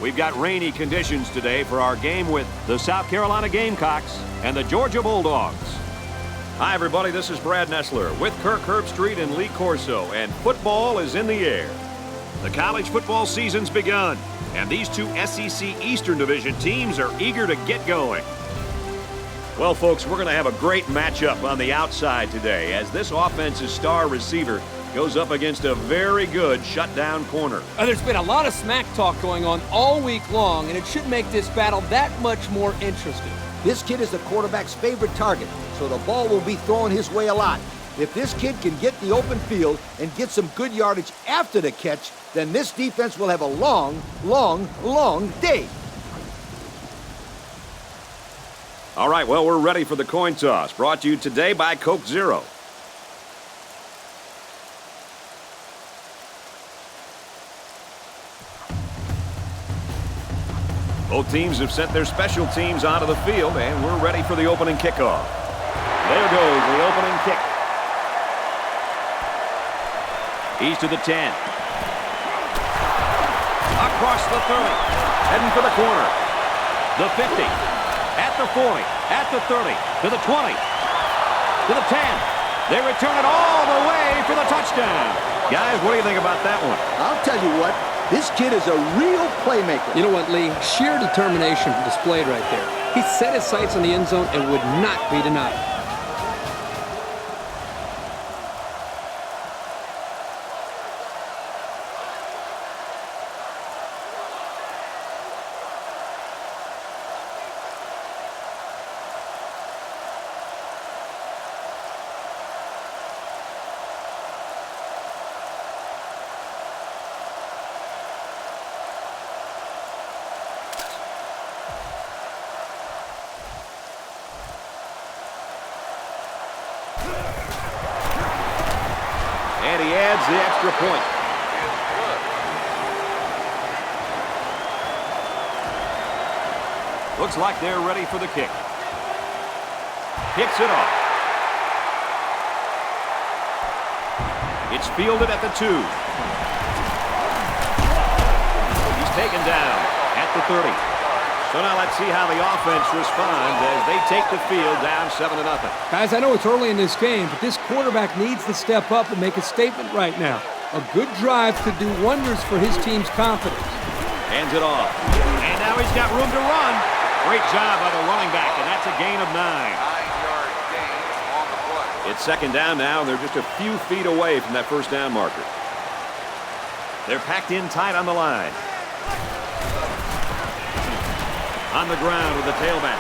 We've got rainy conditions today for our game with the South Carolina Gamecocks and the Georgia Bulldogs. Hi, everybody. This is Brad Nessler with Kirk Herbstreit and Lee Corso, and football is in the air. The college football season's begun, and these two SEC Eastern Division teams are eager to get going. Well, folks, we're going to have a great matchup on the outside today as this offense's star receiver goes up against a very good shutdown corner. There's been a lot of smack talk going on all week long, and it should make this battle that much more interesting. This kid is the quarterback's favorite target, so the ball will be thrown his way a lot. If this kid can get the open field and get some good yardage after the catch, then this defense will have a long, long, long day. All right, well, we're ready for the coin toss, brought to you today by Coke Zero. Both teams have sent their special teams onto the field, and we're ready for the opening kickoff. There goes the opening kick. He's to the 10. Across the 30. Heading for the corner. The 50. At the 40. At the 30. To the 20. To the 10. They return it all the way for the touchdown. Guys, what do you think about that one? I'll tell you what. This kid is a real playmaker. You know what, Lee? Sheer determination displayed right there. He set his sights on the end zone and would not be denied. And he adds the extra point. Looks like they're ready for the kick. Kicks it off. It's fielded at the 2. He's taken down at the 30. So now let's see how the offense responds as they take the field down 7-0. Guys, I know it's early in this game, but this quarterback needs to step up and make a statement right now. A good drive could do wonders for his team's confidence. Hands it off. And now he's got room to run. Great job by the running back, and that's a gain of 9. 9-yard gain on the play. It's second down now, and they're just a few feet away from that first down marker. They're packed in tight on the line. On the ground with the tailback.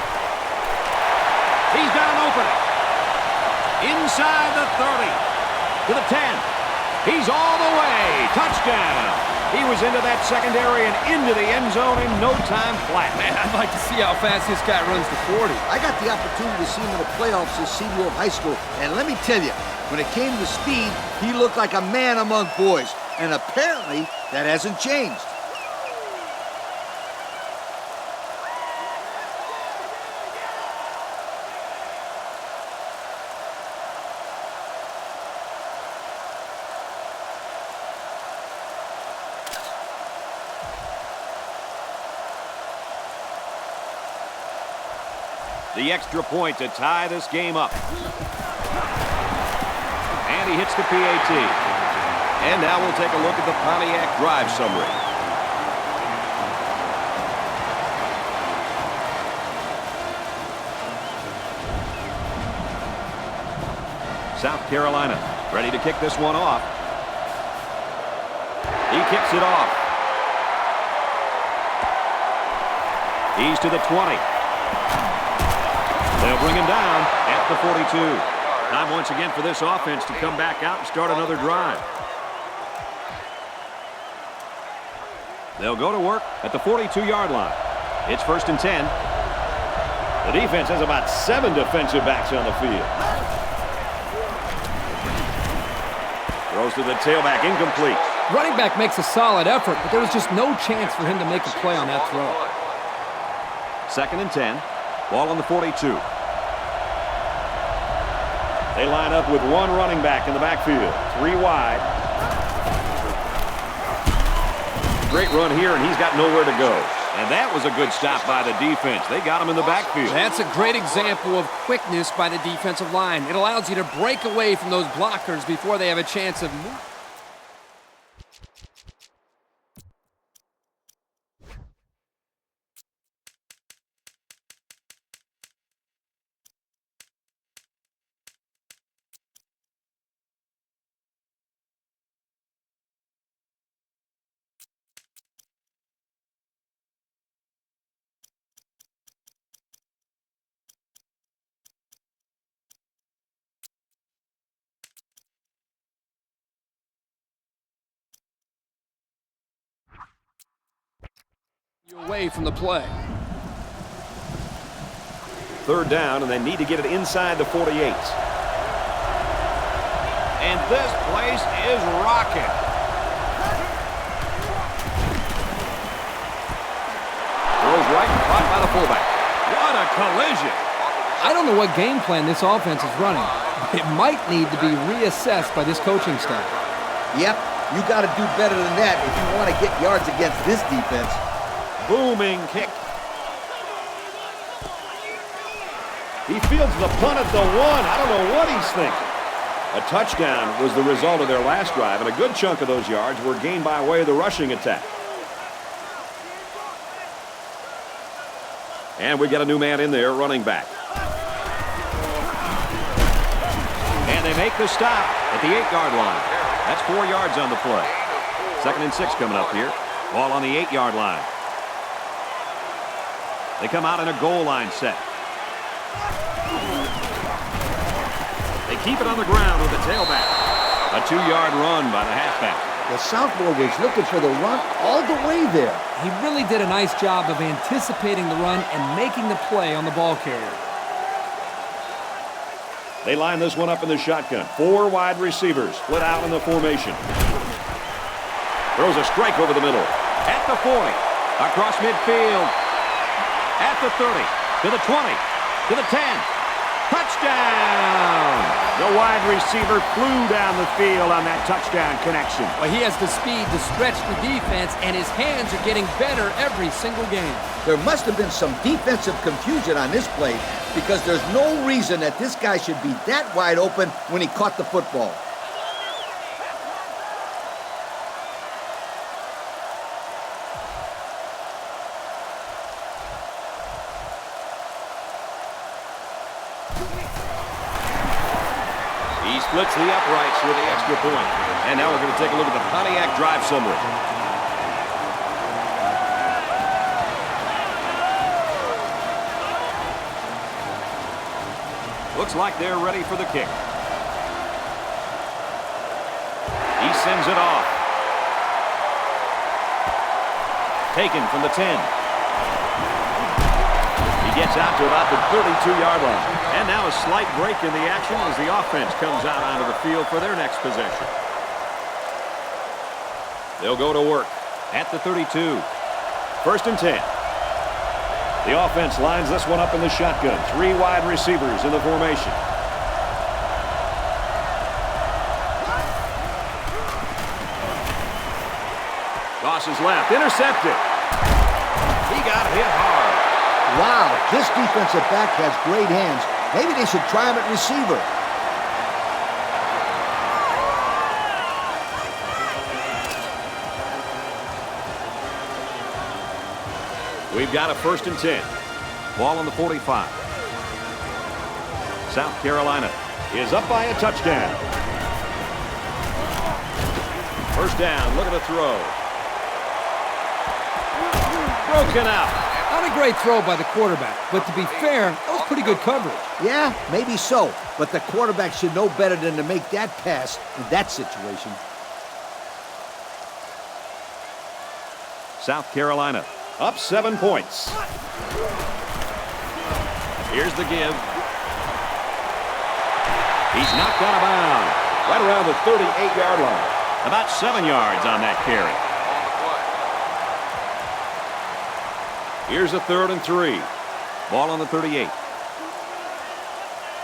He's got an opening. Inside the 30. To the 10. He's all the way. Touchdown. He was into that secondary and into the end zone in no time flat. Man, I'd like to see how fast this guy runs the 40. I got the opportunity to see him in the playoffs his senior year of high school, and let me tell you, when it came to speed, he looked like a man among boys, and apparently that hasn't changed. The extra point to tie this game up. And he hits the PAT. And now we'll take a look at the Pontiac drive summary. South Carolina ready to kick this one off. He kicks it off. He's to the 20. They'll bring him down at the 42. Time once again for this offense to come back out and start another drive. They'll go to work at the 42-yard line. It's 1st and 10. The defense has about 7 defensive backs on the field. Throws to the tailback, incomplete. Running back makes a solid effort, but there was just no chance for him to make a play on that throw. 2nd and 10. Ball on the 42. They line up with one running back in the backfield. 3 wide. great run here, and he's got nowhere to go. And that was a good stop by the defense. They got him in the backfield. That's a great example of quickness by the defensive line. It allows you to break away from those blockers before they have a chance of moving. Away from the play. Third down, and they need to get it inside the 48. And this place is rocking. Throws right, caught by the fullback. What a collision. I don't know what game plan this offense is running. It might need to be reassessed by this coaching staff. Yep, you got to do better than that if you want to get yards against this defense. Booming kick. He fields the punt at the 1. I don't know what he's thinking. A touchdown was the result of their last drive, and a good chunk of those yards were gained by way of the rushing attack. And we got a new man in there, running back. And they make the stop at the 8-yard line. That's 4 yards on the play. 2nd and 6 coming up here. Ball on the 8-yard line. They come out in a goal line set. They keep it on the ground with the tailback. A 2-yard run by the halfback. The sophomore was looking for the run all the way there. He really did a nice job of anticipating the run and making the play on the ball carrier. They line this one up in the shotgun. 4 wide receivers split out in the formation. Throws a strike over the middle. At the 40. Across midfield. At the 30, to the 20, to the 10. Touchdown! The wide receiver flew down the field on that touchdown connection. Well, he has the speed to stretch the defense, and his hands are getting better every single game. There must have been some defensive confusion on this play because there's no reason that this guy should be that wide open when he caught the football. He splits the uprights with the extra point. And now we're going to take a look at the Pontiac drive summary. Looks like they're ready for the kick. He sends it off. Taken from the 10. He gets out to about the 32-yard line. And now a slight break in the action as the offense comes out onto the field for their next possession. They'll go to work at the 32. 1st and 10. The offense lines this one up in the shotgun. 3 wide receivers in the formation. Tosses left. Intercepted. He got hit hard. Wow, this defensive back has great hands. Maybe they should try him at receiver. We've got a 1st and 10. Ball on the 45. South Carolina is up by a touchdown. 1st down. Look at the throw. Broken out. Not a great throw by the quarterback, but to be fair, that was pretty good coverage. Yeah, maybe so. But the quarterback should know better than to make that pass in that situation. South Carolina up 7 points. Here's the give. He's knocked out of bounds right around the 38-yard line. About 7 yards on that carry. Here's a 3rd and 3. Ball on the 38.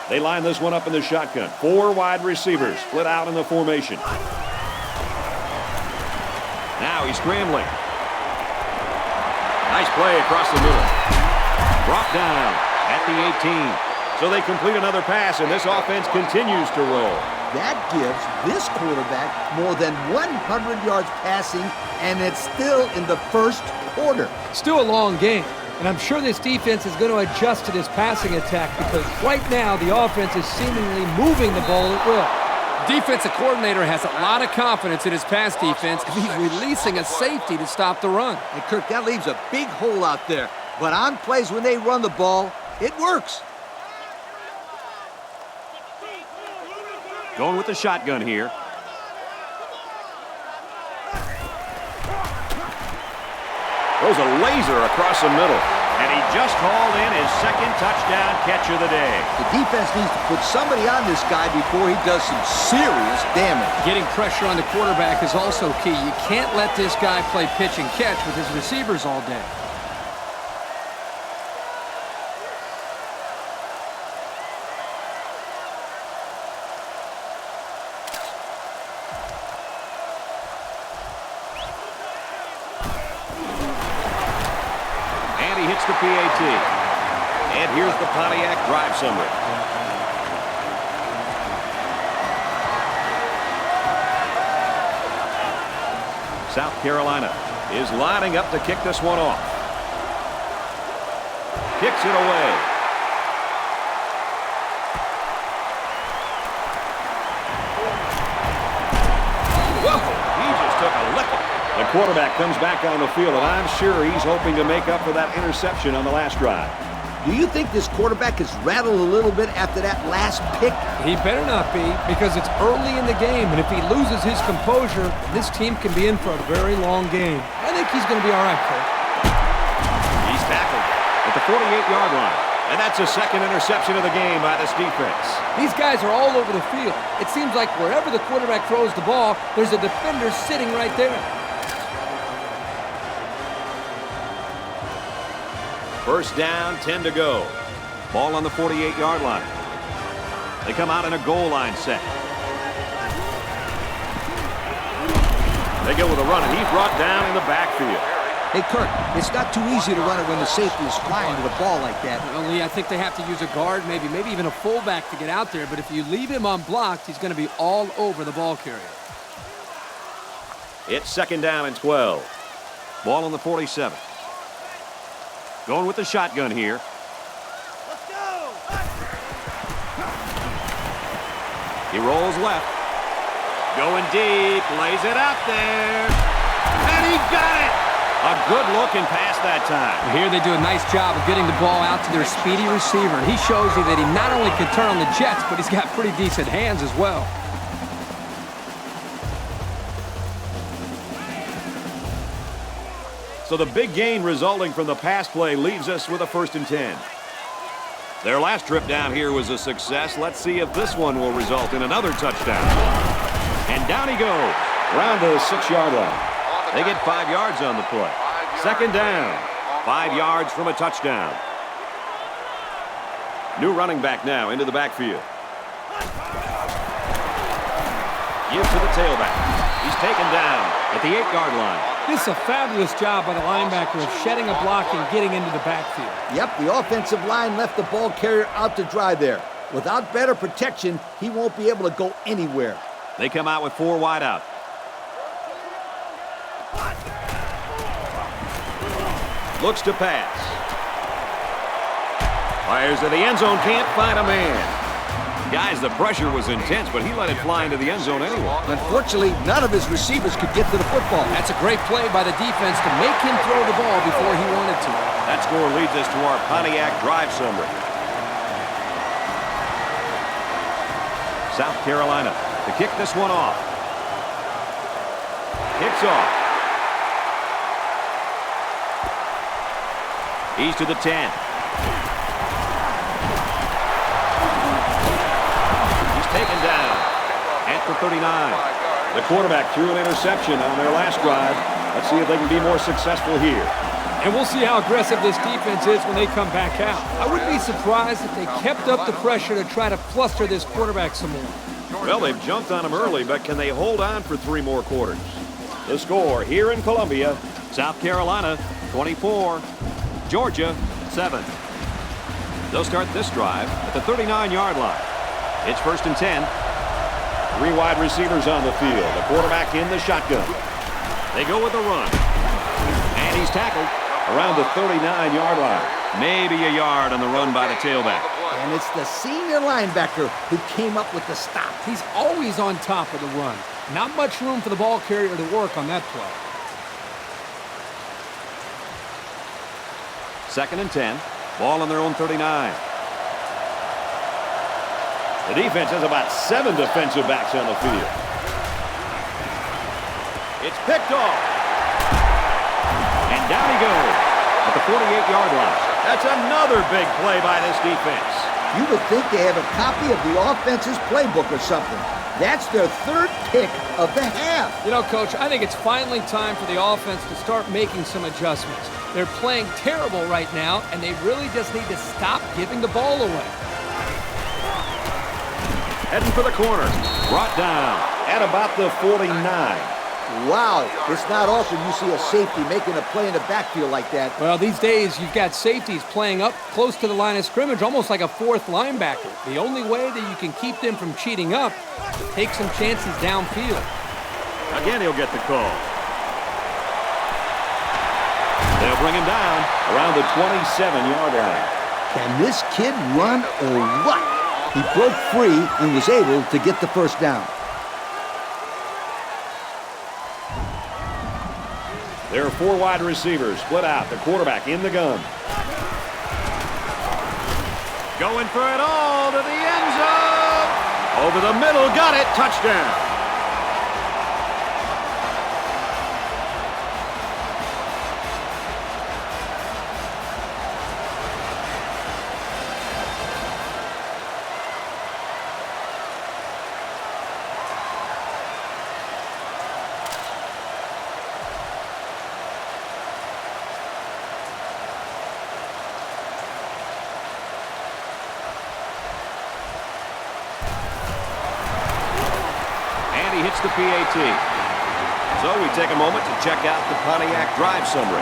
They line this one up in the shotgun. 4 wide receivers split out in the formation. Now he's scrambling. Nice play across the middle. Brought down at the 18. So they complete another pass, and this offense continues to roll. That gives this quarterback more than 100 yards passing, and it's still in the first quarter. Still a long game, and I'm sure this defense is going to adjust to this passing attack because right now the offense is seemingly moving the ball at will. Defensive coordinator has a lot of confidence in his pass defense, and he's releasing a safety to stop the run. And Kirk, that leaves a big hole out there. But on plays when they run the ball, it works. Going with the shotgun here. Throws a laser across the middle. And he just hauled in his second touchdown catch of the day. The defense needs to put somebody on this guy before he does some serious damage. Getting pressure on the quarterback is also key. You can't let this guy play pitch and catch with his receivers all day. And he hits the PAT. And here's the Pontiac drive summary. South Carolina is lining up to kick this one off. Kicks it away. Whoa! He just took a licking. The quarterback comes back on the field, and I'm sure he's hoping to make up for that interception on the last drive. Do you think this quarterback is rattled a little bit after that last pick? He better not be because it's early in the game, and if he loses his composure, this team can be in for a very long game. I think he's going to be all right, Cole. He's tackled at the 48-yard line, and that's a second interception of the game by this defense. These guys are all over the field. It seems like wherever the quarterback throws the ball, there's a defender sitting right there. First down, 10 to go. Ball on the 48-yard line. They come out in a goal line set. They go with a run, and he's brought down in the backfield. Hey, Kirk, it's not too easy to run it when the safety is flying to the ball like that. Well, Lee, I think they have to use a guard, maybe even a fullback to get out there. But if you leave him unblocked, he's going to be all over the ball carrier. It's second down and 12. Ball on the 47. Going with the shotgun here. Let's go! He rolls left. Going deep. Lays it out there. And he got it! A good-looking pass that time. Here they do a nice job of getting the ball out to their speedy receiver. And he shows you that he not only can turn on the jets, but he's got pretty decent hands as well. So the big gain resulting from the pass play leaves us with a 1st and 10. Their last trip down here was a success. Let's see if this one will result in another touchdown. And down he goes, around the 6-yard line. They get 5 yards on the play. Second down, 5 yards from a touchdown. New running back now into the backfield. Give to the tailback. He's taken down at the 8-yard line. This is a fabulous job by the linebacker of shedding a block and getting into the backfield. Yep, the offensive line left the ball carrier out to dry there. Without better protection, he won't be able to go anywhere. They come out with 4 wide out. Looks to pass. Fires to the end zone, can't find a man. Guys, the pressure was intense, but he let it fly into the end zone anyway. Unfortunately, none of his receivers could get to the football. That's a great play by the defense to make him throw the ball before he wanted to. That score leads us to our Pontiac drive summary. South Carolina to kick this one off. Kicks off. He's to the 10. Taken down at the 39. The quarterback threw an interception on their last drive. Let's see if they can be more successful here. And we'll see how aggressive this defense is when they come back out. I wouldn't be surprised if they kept up the pressure to try to fluster this quarterback some more. Well, they've jumped on him early, but can they hold on for 3 more quarters? The score here in Columbia, South Carolina 24. Georgia, 7. They'll start this drive at the 39-yard line. It's 1st and 10. 3 wide receivers on the field. The quarterback in the shotgun. They go with the run. And he's tackled around the 39-yard line. Maybe a yard on the run by the tailback. And it's the senior linebacker who came up with the stop. He's always on top of the run. Not much room for the ball carrier to work on that play. 2nd and 10. Ball on their own 39. The defense has about 7 defensive backs on the field. It's picked off. And down he goes at the 48-yard line. That's another big play by this defense. You would think they have a copy of the offense's playbook or something. That's their 3rd pick of the half. You know, Coach, I think it's finally time for the offense to start making some adjustments. They're playing terrible right now, and they really just need to stop giving the ball away. Heading for the corner. Brought down at about the 49. Wow, it's not often you see a safety making a play in the backfield like that. Well, these days, you've got safeties playing up close to the line of scrimmage, almost like a 4th linebacker. The only way that you can keep them from cheating up is to take some chances downfield. Again, he'll get the call. They'll bring him down around the 27-yard line. Can this kid run or what? He broke free and was able to get the first down. There are 4 wide receivers split out. The quarterback in the gun. Going for it all to the end zone. Over the middle, got it. Touchdown. Hits the PAT. So we take a moment to check out the Pontiac drive summary.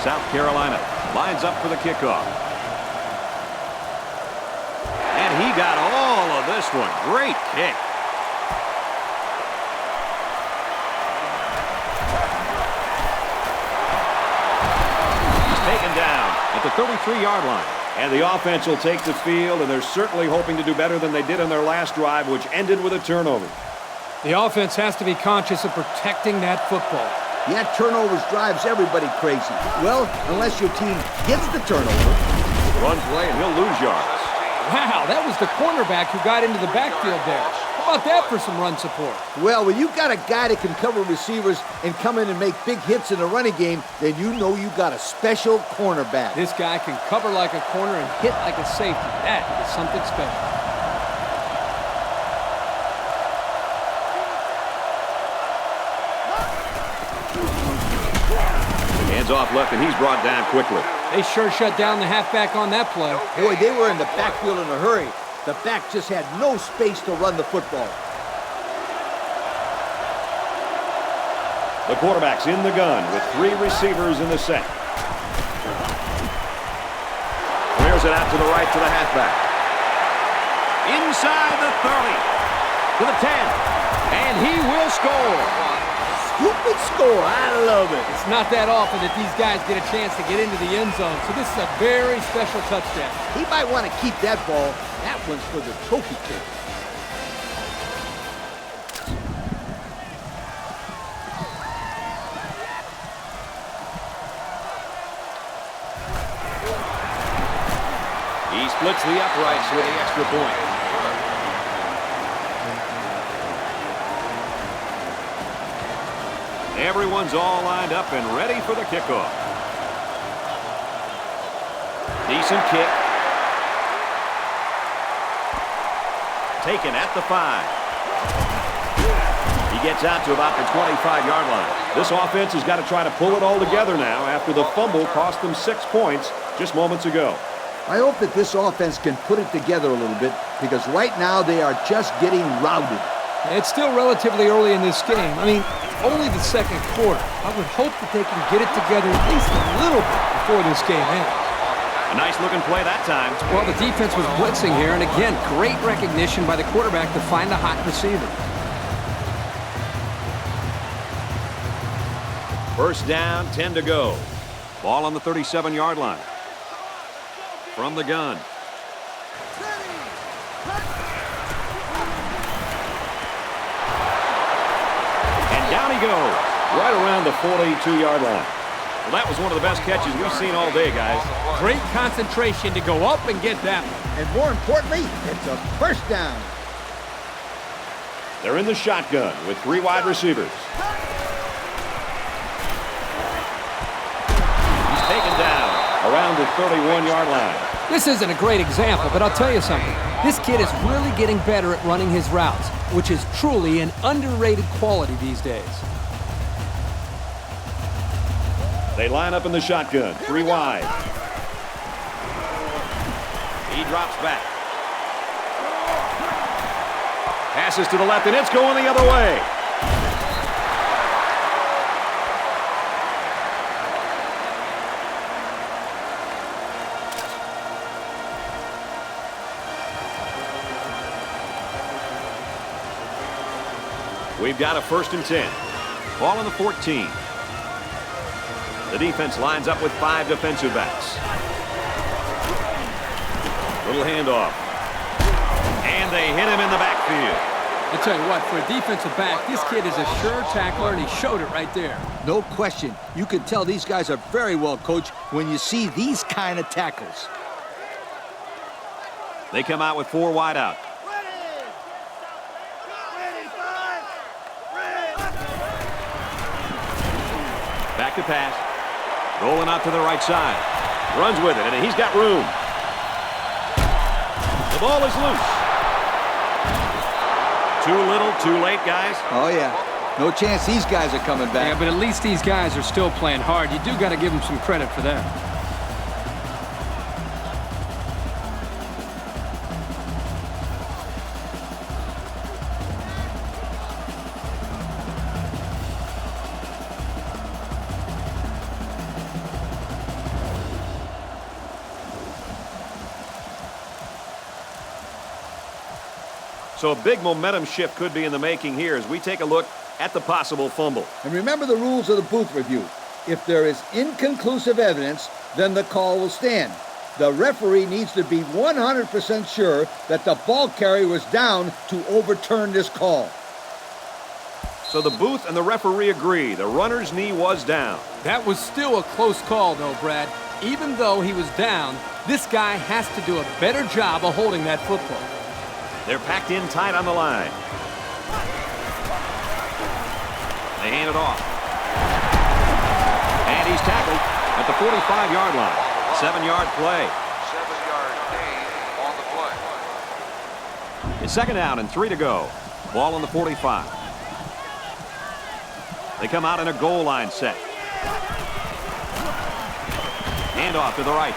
South Carolina lines up for the kickoff. And he got all of this one. Great kick. He's taken down at the 33-yard line. And the offense will take the field, and they're certainly hoping to do better than they did on their last drive, which ended with a turnover. The offense has to be conscious of protecting that football. Yeah, turnovers drives everybody crazy. Well, unless your team gets the turnover. Run play, and he'll lose yards. Wow, that was the cornerback who got into the backfield there. How about that for some run support? Well, when you've got a guy that can cover receivers and come in and make big hits in the running game, then you know you got a special cornerback. This guy can cover like a corner and hit like a safety. That is something special. Hands off left, and he's brought down quickly. They sure shut down the halfback on that play. Boy, they were in the backfield in a hurry. The back just had no space to run the football. The quarterback's in the gun with 3 receivers in the set. Clears it out to the right to the halfback. Inside the 30 to the 10. And he will score. Scoop and score. I love it. It's not that often that these guys get a chance to get into the end zone, so this is a very special touchdown. He might want to keep that ball. That one's for the trophy case. He splits the uprights with the extra point. Everyone's all lined up and ready for the kickoff. Decent kick. Taken at the 5. He gets out to about the 25-yard line. This offense has got to try to pull it all together now after the fumble cost them 6 points just moments ago. I hope that this offense can put it together a little bit because right now they are just getting routed. It's still relatively early in this game. I mean, it's only the second quarter. I would hope that they can get it together at least a little bit before this game ends. A nice-looking play that time. Well, the defense was blitzing here, and again, great recognition by the quarterback to find the hot receiver. First down, 10 to go. Ball on the 37-yard line. From the gun. And down he goes, right around the 42-yard line. Well, that was one of the best catches we've seen all day, guys. Great concentration to go up and get that one. And more importantly, it's a first down. They're in the shotgun with 3 wide receivers. He's taken down around the 31-yard line. This isn't a great example, but I'll tell you something. This kid is really getting better at running his routes, which is truly an underrated quality these days. They line up in the shotgun, 3 wide. He drops back. Passes to the left, and it's going the other way. We've got a 1st and 10. Ball on the 14. The defense lines up with 5 defensive backs. Little handoff. And they hit him in the backfield. I tell you what, for a defensive back, this kid is a sure tackler, and he showed it right there. No question. You can tell these guys are very well coached when you see these kind of tackles. They come out with 4 wide out. Back to pass. Rolling out to the right side. Runs with it, and he's got room. The ball is loose. Too little, too late, guys. Oh, yeah. No chance these guys are coming back. Yeah, but at least these guys are still playing hard. You do got to give them some credit for that. So a big momentum shift could be in the making here as we take a look at the possible fumble. And remember the rules of the booth review. If there is inconclusive evidence, then the call will stand. The referee needs to be 100% sure that the ball carrier was down to overturn this call. So the booth and the referee agree. The runner's knee was down. That was still a close call, though, Brad. Even though he was down, this guy has to do a better job of holding that football. They're packed in tight on the line. They hand it off. And he's tackled at the 45-yard line. 7-yard play. 7-yard gain on the play. It's 2nd down and 3 to go. Ball on the 45. They come out in a goal line set. Hand off to the right.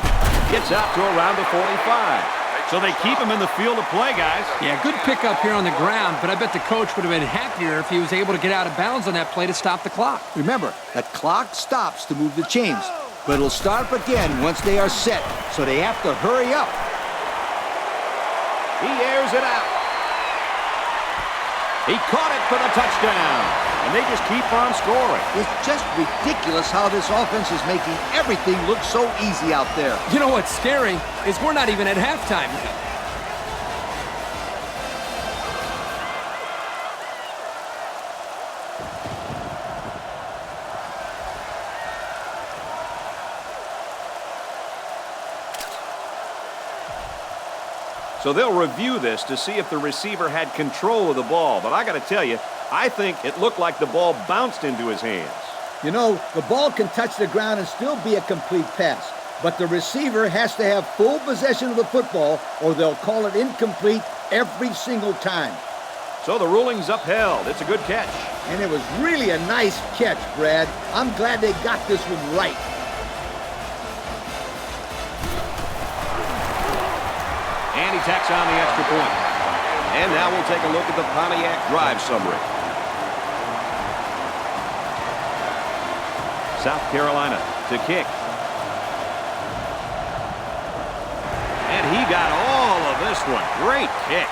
Gets out to around the 45. So they keep him in the field of play, guys. Yeah, good pickup here on the ground, but I bet the coach would have been happier if he was able to get out of bounds on that play to stop the clock. Remember, that clock stops to move the chains, but it'll start up again once they are set, so they have to hurry up. He airs it out. He caught it for the touchdown, and they just keep on scoring. It's just ridiculous how this offense is making everything look so easy out there. You know what's scary is we're not even at halftime yet. So they'll review this to see if the receiver had control of the ball. But I got to tell you, I think it looked like the ball bounced into his hands. You know, the ball can touch the ground and still be a complete pass, but the receiver has to have full possession of the football or they'll call it incomplete every single time. So the ruling's upheld. It's a good catch. And it was really a nice catch, Brad. I'm glad they got this one right. And he tacks on the extra point. And now we'll take a look at the Pontiac drive summary. South Carolina to kick. And he got all of this one. Great kick.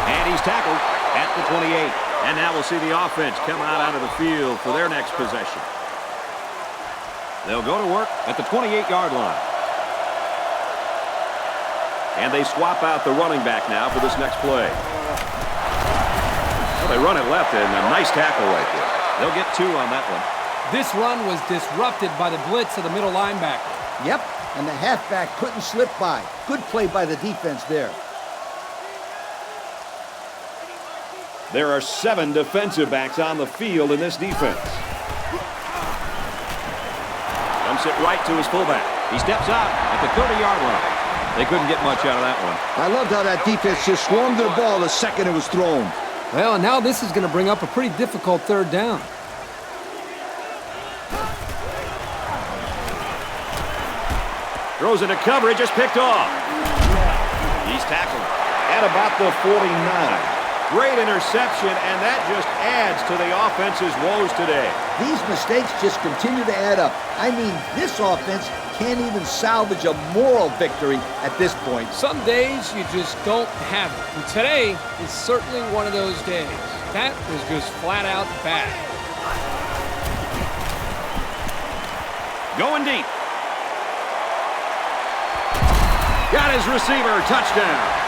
And he's tackled at the 28. And now we'll see the offense come out onto the field for their next possession. They'll go to work at the 28-yard line. And they swap out the running back now for this next play. Well, they run it left, and a nice tackle right there. They'll get 2 on that one. This run was disrupted by the blitz of the middle linebacker. Yep, and the halfback couldn't slip by. Good play by the defense there. There are 7 defensive backs on the field in this defense. Dumps it right to his fullback. He steps out at the 30-yard line. They couldn't get much out of that one. I loved how that defense just swarmed to the ball the second it was thrown. Well, and now this is going to bring up a pretty difficult third down. Throws into coverage, just picked off. He's tackled at about the 49. Great interception, and that just adds to the offense's woes today. These mistakes just continue to add up. I mean, this offense can't even salvage a moral victory at this point. Some days you just don't have it. And today is certainly one of those days. That was just flat out bad. Going deep. Got his receiver, touchdown.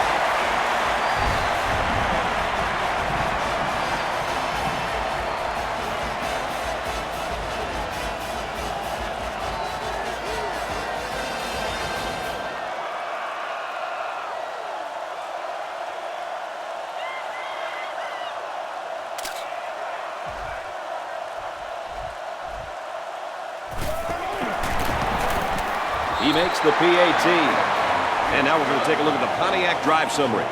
He makes the PAT. And now we're going to take a look at the Pontiac drive summary.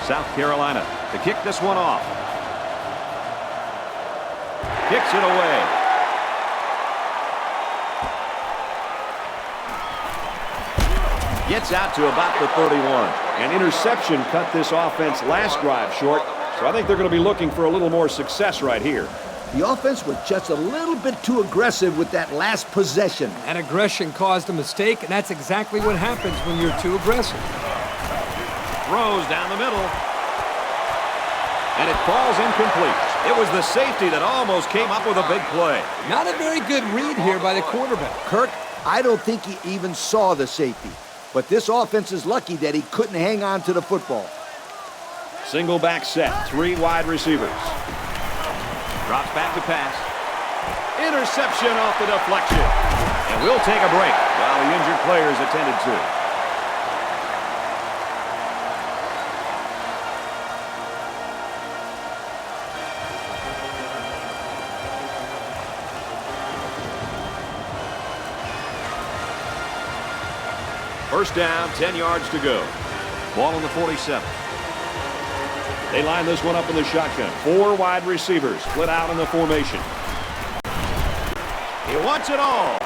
South Carolina to kick this one off. Kicks it away. Gets out to about the 31. An interception cut this offense last drive short, so I think they're going to be looking for a little more success right here. The offense was just a little bit too aggressive with that last possession. That aggression caused a mistake, and that's exactly what happens when you're too aggressive. Throws down the middle. And it falls incomplete. It was the safety that almost came up with a big play. Not a very good read here by the quarterback. Kirk, I don't think he even saw the safety. But this offense is lucky that he couldn't hang on to the football. Single back set, 3 wide receivers. Drops back to pass. Interception off the deflection. And we'll take a break while the injured player is attended to. First down, 10 yards to go. Ball on the 47. They line this one up in the shotgun. 4 wide receivers split out in the formation. He wants it all.